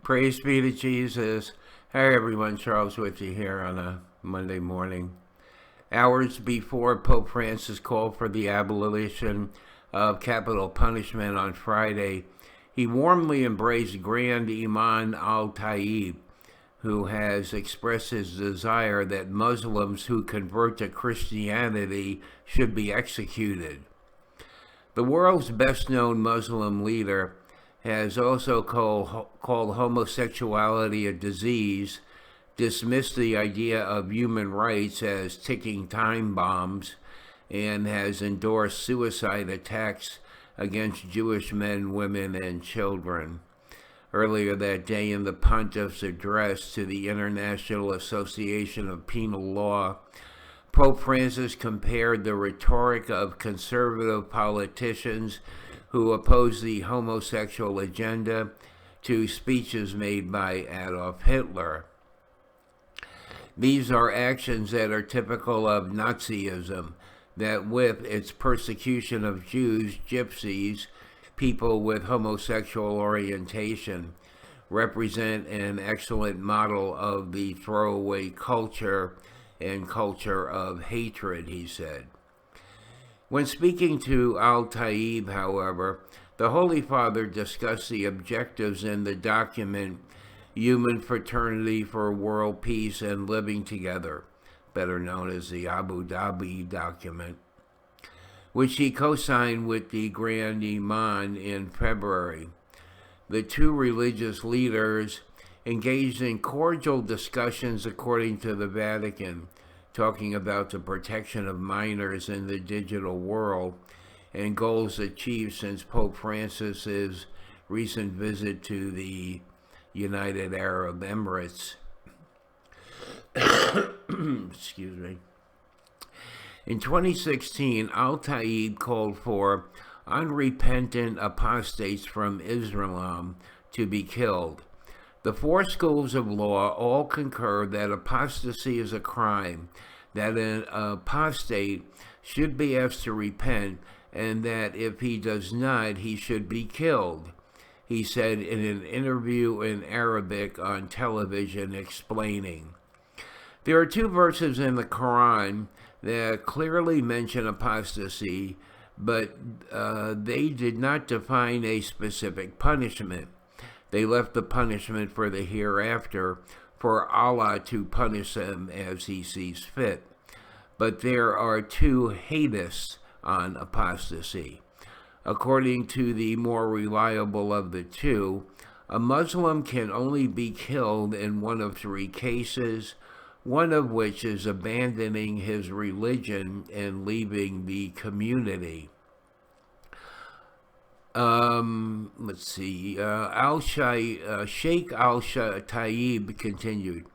Praise be to Jesus. Hi everyone, Charles with you here on a Monday morning. Hours before Pope Francis called for the abolition of capital punishment on Friday, he warmly embraced Grand Iman al-Taib, who has expressed his desire that Muslims who convert to Christianity should be executed. The world's best-known Muslim leader has also called homosexuality a disease, dismissed the idea of human rights as ticking time bombs, and has endorsed suicide attacks against Jewish men, women, and children. Earlier that day, in the pontiff's address to the International Association of Penal Law, Pope Francis compared the rhetoric of conservative politicians who oppose the homosexual agenda to speeches made by Adolf Hitler. These are actions that are typical of Nazism, that with its persecution of Jews, gypsies, people with homosexual orientation, represent an excellent model of the throwaway culture and culture of hatred, he said. When speaking to al-Taib, however, the Holy Father discussed the objectives in the document Human Fraternity for World Peace and Living Together, better known as the Abu Dhabi document, which he co-signed with the Grand Iman in February. The two religious leaders engaged in cordial discussions, according to the Vatican, talking about the protection of minors in the digital world and goals achieved since Pope Francis's recent visit to the United Arab Emirates. Excuse me. In 2016, al-Taib called for unrepentant apostates from Islam to be killed. The four schools of law all concur that apostasy is a crime, that an apostate should be asked to repent, and that if he does not, he should be killed, he said in an interview in Arabic on television, explaining. There are two verses in the Quran that clearly mention apostasy, but they did not define a specific punishment. They left the punishment for the hereafter, for Allah to punish them as he sees fit. But there are two hadiths on apostasy. According to the more reliable of the two, a Muslim can only be killed in one of three cases, one of which is abandoning his religion and leaving the community. Let's see. Sheikh al-Taib continued,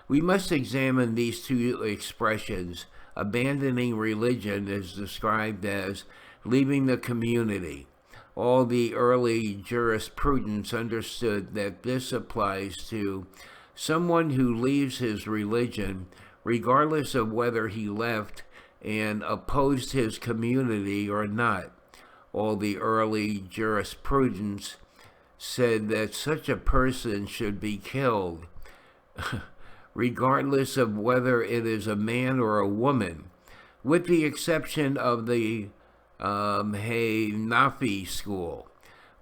we must examine these two expressions. Abandoning religion is described as leaving the community. All the early jurisprudence understood that this applies to someone who leaves his religion, regardless of whether he left and opposed his community or not. All the early jurisprudence said that such a person should be killed, regardless of whether it is a man or a woman, with the exception of the Hanafi school,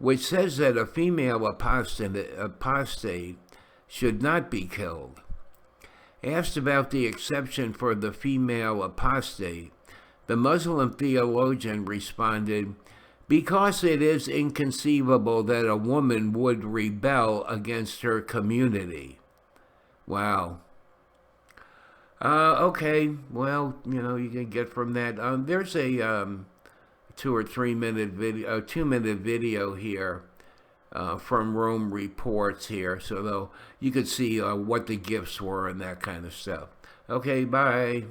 which says that a female apostate should not be killed. Asked about the exception for the female apostate, the Muslim theologian responded, because it is inconceivable that a woman would rebel against her community. Wow. Okay, well, you can get from that. There's a 2 or 3 minute video, 2-minute video here from Rome Reports here, so though you could see what the gifts were and that kind of stuff. Okay, bye.